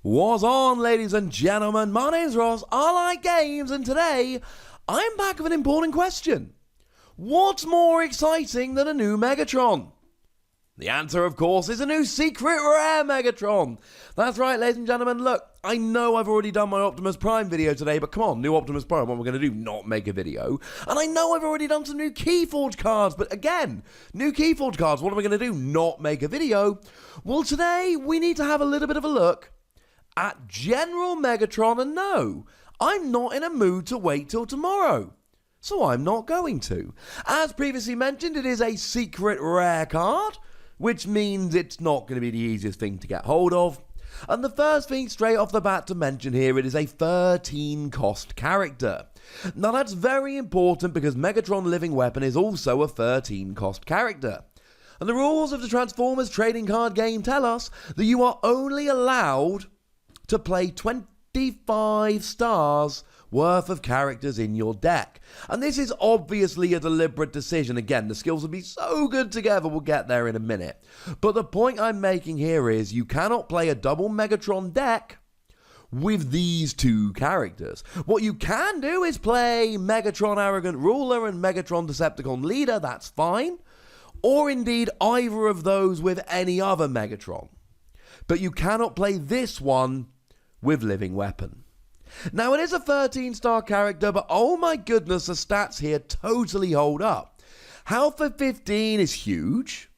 What's on, ladies and gentlemen? My name's Ross, I like games, and today I'm back with an important question. What's more exciting than a new Megatron? The answer, of course, is a new secret rare Megatron. That's right, ladies and gentlemen. Look, I know I've already done my Optimus Prime video today, but come on, new Optimus Prime, what am I going to do? Not make a video. And I know I've already done some new Keyforge cards, but again, new Keyforge cards, what am I going to do? Not make a video. Well, today we need to have a little bit of a look at General Megatron, and no, I'm not in a mood to wait till tomorrow. So I'm not going to. As previously mentioned, it is a secret rare card, which means it's not going to be the easiest thing to get hold of. And the first thing straight off the bat to mention here, it is a 13 cost character. Now that's very important because Megatron Living Weapon is also a 13 cost character. And the rules of the Transformers trading card game tell us that you are only allowed to play 25 stars worth of characters in your deck. And this is obviously a deliberate decision. Again, the skills will be so good together, we'll get there in a minute. But the point I'm making here is you cannot play a double Megatron deck with these two characters. What you can do is play Megatron Arrogant Ruler and Megatron Decepticon Leader, that's fine. Or indeed either of those with any other Megatron. But you cannot play this one with Living Weapon. Now it is a 13-star character, but oh my goodness, the stats here totally hold up. Health of 15 is huge.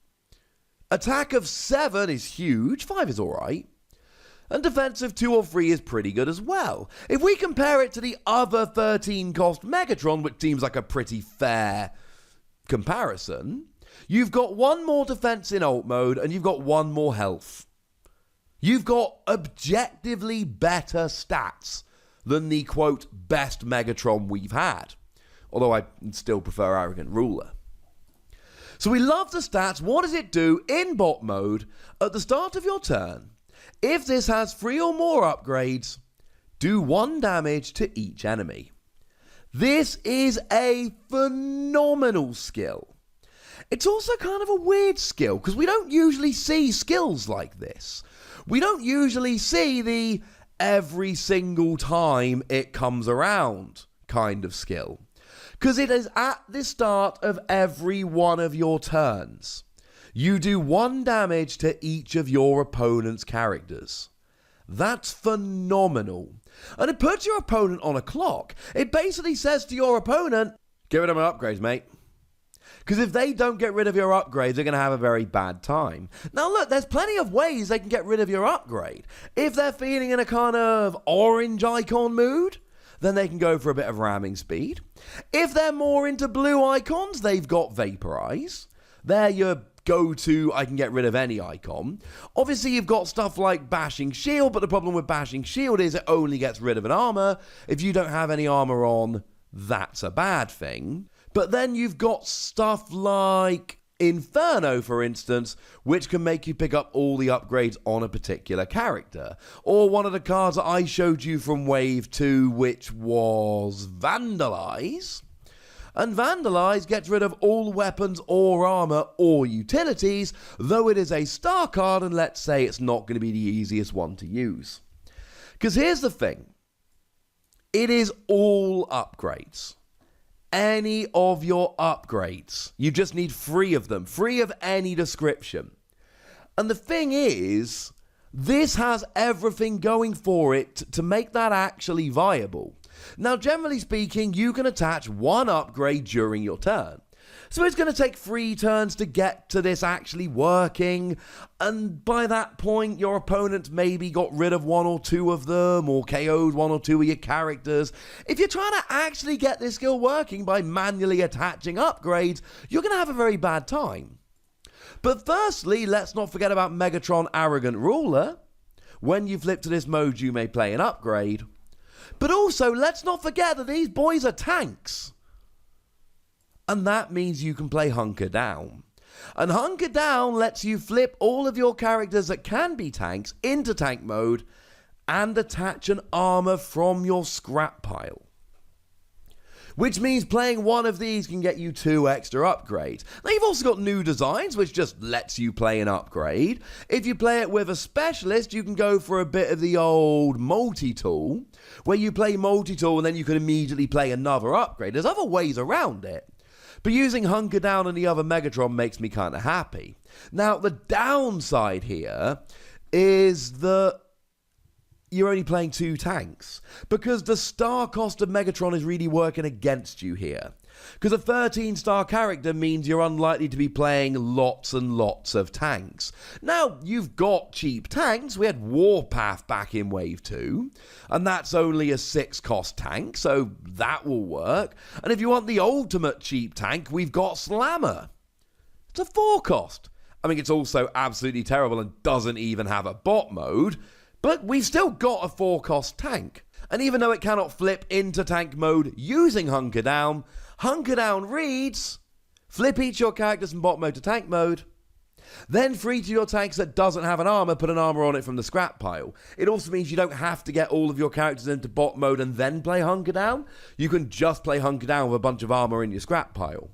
Attack of 7 is huge. 5 is alright. And defense of 2 or 3 is pretty good as well. If we compare it to the other 13-cost Megatron, which seems like a pretty fair comparison, you've got 1 more defense in alt mode and you've got 1 more health. You've got objectively better stats than the, quote, best Megatron we've had. Although I still prefer Arrogant Ruler. So we love the stats. What does it do in bot mode at the start of your turn? If this has 3 or more upgrades, do 1 damage to each enemy. This is a phenomenal skill. It's also kind of a weird skill because we don't usually see skills like this. We don't usually see the every single time it comes around kind of skill. Because it is at the start of every one of your turns. You do 1 damage to each of your opponent's characters. That's phenomenal. And it puts your opponent on a clock. It basically says to your opponent, get rid of my upgrades, mate. Because if they don't get rid of your upgrades, they're going to have a very bad time. Now look, there's plenty of ways they can get rid of your upgrade. If they're feeling in a kind of orange icon mood, then they can go for a bit of ramming speed. If they're more into blue icons, they've got Vaporize. They're your go-to, I can get rid of any icon. Obviously, you've got stuff like Bashing Shield, but the problem with Bashing Shield is it only gets rid of an armor. If you don't have any armor on, that's a bad thing. But then you've got stuff like Inferno, for instance, which can make you pick up all the upgrades on a particular character. Or one of the cards that I showed you from Wave 2, which was Vandalize. And Vandalize gets rid of all weapons or armor or utilities, though it is a star card, and let's say it's not going to be the easiest one to use. Because here's the thing. It is all upgrades. Any of your upgrades. You just need 3 of them. 3 of any description. And the thing is, this has everything going for it to make that actually viable. Now, generally speaking, you can attach 1 upgrade during your turn. So it's going to take 3 turns to get to this actually working, and by that point your opponent maybe got rid of 1 or 2 of them, or KO'd 1 or 2 of your characters. If you're trying to actually get this skill working by manually attaching upgrades, you're going to have a very bad time. But firstly, let's not forget about Megatron Arrogant Ruler. When you flip to this mode, you may play an upgrade. But also, let's not forget that these boys are tanks. And that means you can play Hunker Down. And Hunker Down lets you flip all of your characters that can be tanks into tank mode and attach an armor from your scrap pile. which means playing one of these can get you 2 extra upgrades. Now you've also got new designs, which just lets you play an upgrade. If you play it with a specialist, you can go for a bit of the old multi-tool, where you play multi-tool and then you can immediately play another upgrade. There's other ways around it, but using Hunker Down and the other Megatron makes me kind of happy. Now the downside here is that you're only playing 2 tanks, because the star cost of Megatron is really working against you here. Because a 13-star character means you're unlikely to be playing lots and lots of tanks. Now, you've got cheap tanks. We had Warpath back in Wave 2, and that's only a 6-cost tank, so that will work. And if you want the ultimate cheap tank, we've got Slammer. It's a 4-cost. I mean, it's also absolutely terrible and doesn't even have a bot mode, but we've still got a 4-cost tank. And even though it cannot flip into tank mode using Hunker Down reads, flip each of your characters from bot mode to tank mode, then for each of your tanks that doesn't have an armor, put an armor on it from the scrap pile. It also means you don't have to get all of your characters into bot mode and then play Hunker Down. You can just play Hunker Down with a bunch of armor in your scrap pile.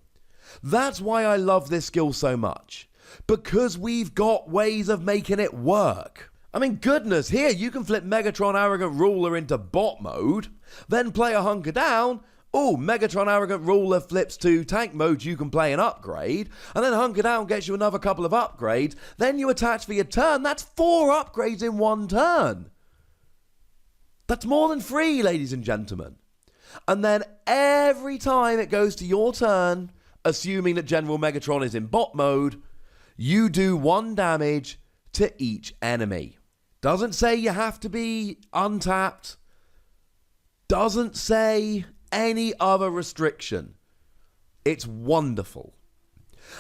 That's why I love this skill so much, because we've got ways of making it work. I mean, goodness, here you can flip Megatron Arrogant Ruler into bot mode, then play a Hunker Down. Oh, Megatron Arrogant Ruler flips to tank mode, you can play an upgrade, and then Hunker Down gets you another couple of upgrades, then you attach for your turn. That's 4 upgrades in 1 turn. That's more than 3, ladies and gentlemen. And then every time it goes to your turn, assuming that General Megatron is in bot mode, you do 1 damage to each enemy. Doesn't say you have to be untapped. Doesn't say any other restriction. It's wonderful.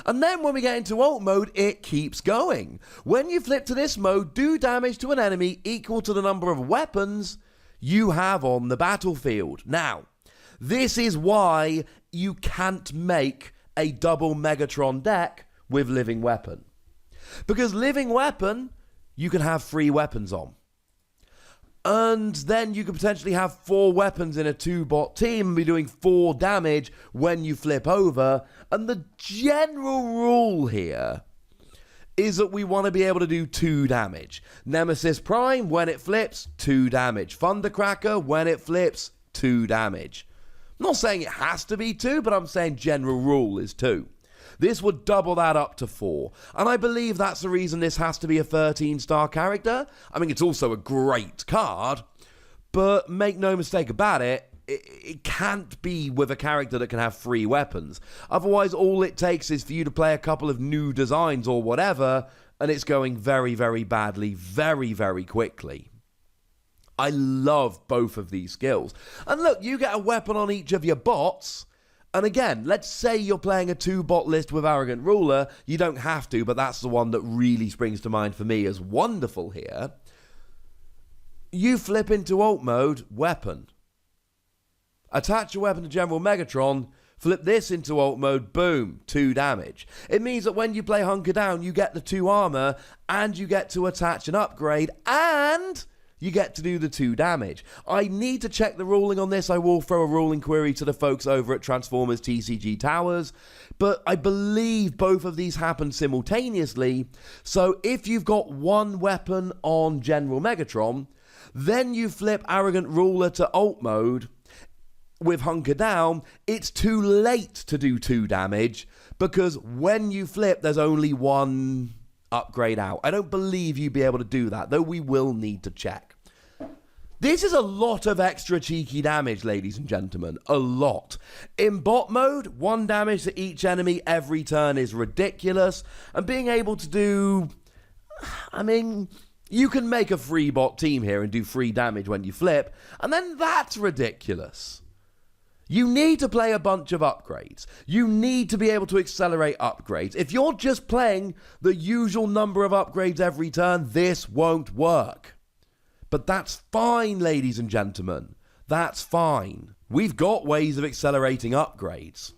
And then when we get into ult mode, it keeps going. When you flip to this mode, do damage to an enemy equal to the number of weapons you have on the battlefield. Now, this is why you can't make a double Megatron deck with Living Weapon. Because Living Weapon, you can have 3 weapons on. And then you could potentially have 4 weapons in a 2-bot team and be doing 4 damage when you flip over. And the general rule here is that we want to be able to do 2 damage. Nemesis Prime, when it flips, 2 damage. Thundercracker, when it flips, 2 damage. I'm not saying it has to be 2, but I'm saying general rule is 2. This would double that up to 4. And I believe that's the reason this has to be a 13-star character. I mean, it's also a great card, but make no mistake about it, it can't be with a character that can have 3 weapons. Otherwise, all it takes is for you to play a couple of new designs or whatever, and it's going very, very badly, very, very quickly. I love both of these skills. And look, you get a weapon on each of your bots. And again, let's say you're playing a 2-bot list with Arrogant Ruler. You don't have to, but that's the one that really springs to mind for me as wonderful here. You flip into ult mode, weapon. Attach your weapon to General Megatron, flip this into ult mode, boom, 2 damage. It means that when you play Hunker Down, you get the 2 armor, and you get to attach an upgrade, and you get to do the 2 damage. I need to check the ruling on this. I will throw a ruling query to the folks over at Transformers TCG Towers, but I believe both of these happen simultaneously. So if you've got 1 weapon on General Megatron, then you flip Arrogant Ruler to ult mode with Hunker Down, it's too late to do 2 damage, because when you flip, there's only 1 upgrade out. I don't believe you'd be able to do that, though we will need to check. This is a lot of extra cheeky damage, ladies and gentlemen. A lot. In bot mode, 1 damage to each enemy every turn is ridiculous. And being able to do... I mean, you can make a 3-bot team here and do 3 damage when you flip, and then that's ridiculous. You need to play a bunch of upgrades. You need to be able to accelerate upgrades. If you're just playing the usual number of upgrades every turn, this won't work. But that's fine, ladies and gentlemen. That's fine. We've got ways of accelerating upgrades.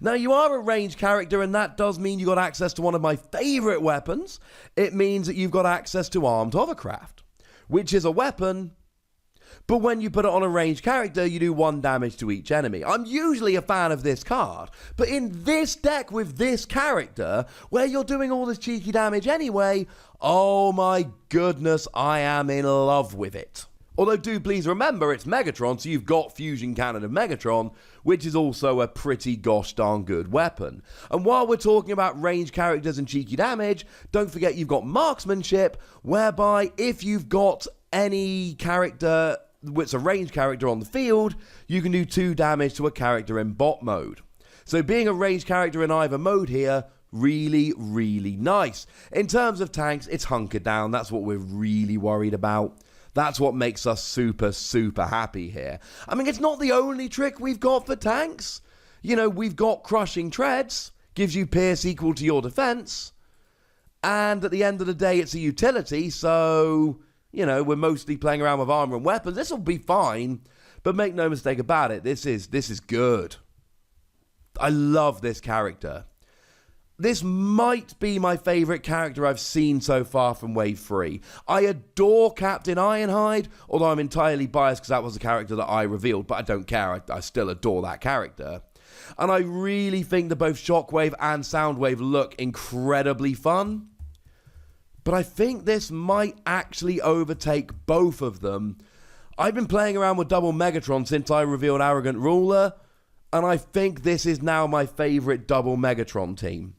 Now, you are a ranged character, and that does mean you got access to one of my favourite weapons. It means that you've got access to Armed Hovercraft, which is a weapon, But when you put it on a ranged character, you do 1 damage to each enemy. I'm usually a fan of this card, but in this deck with this character, where you're doing all this cheeky damage anyway, oh my goodness, I am in love with it. Although do please remember it's Megatron, so you've got Fusion Cannon of Megatron, which is also a pretty gosh darn good weapon. And while we're talking about ranged characters and cheeky damage, don't forget you've got Marksmanship, whereby if you've got any character it's a ranged character on the field, you can do 2 damage to a character in bot mode. So being a ranged character in either mode here, really, really nice. In terms of tanks, it's hunkered down. That's what we're really worried about. That's what makes us super, super happy here. I mean, it's not the only trick we've got for tanks. You know, we've got Crushing Treads, gives you pierce equal to your defense. And at the end of the day, it's a utility, so... You know, we're mostly playing around with armor and weapons. This will be fine, but make no mistake about it. This is good. I love this character. This might be my favorite character I've seen so far from Wave 3. I adore Captain Ironhide, although I'm entirely biased because that was the character that I revealed, but I don't care. I still adore that character. And I really think that both Shockwave and Soundwave look incredibly fun. But I think this might actually overtake both of them. I've been playing around with double Megatron since I revealed Arrogant Ruler, and I think this is now my favorite double Megatron team.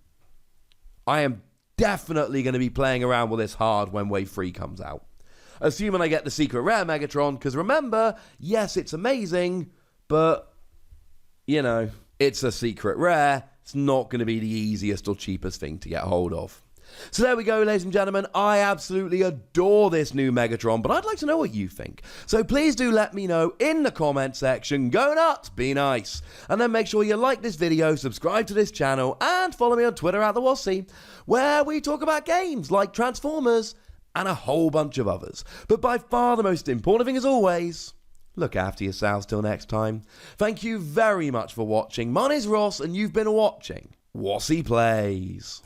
I am definitely going to be playing around with this hard when Wave 3 comes out. Assuming I get the secret rare Megatron, because remember, yes, it's amazing, but, you know, it's a secret rare. It's not going to be the easiest or cheapest thing to get hold of. So there we go, ladies and gentlemen. I absolutely adore this new Megatron, but I'd like to know what you think. So please do let me know in the comment section. Go nuts, be nice. And then make sure you like this video, subscribe to this channel, and follow me on Twitter at the Wossy, where we talk about games like Transformers and a whole bunch of others. But by far the most important thing as always, look after yourselves till next time. Thank you very much for watching. My name's Ross, and you've been watching Wossy Plays.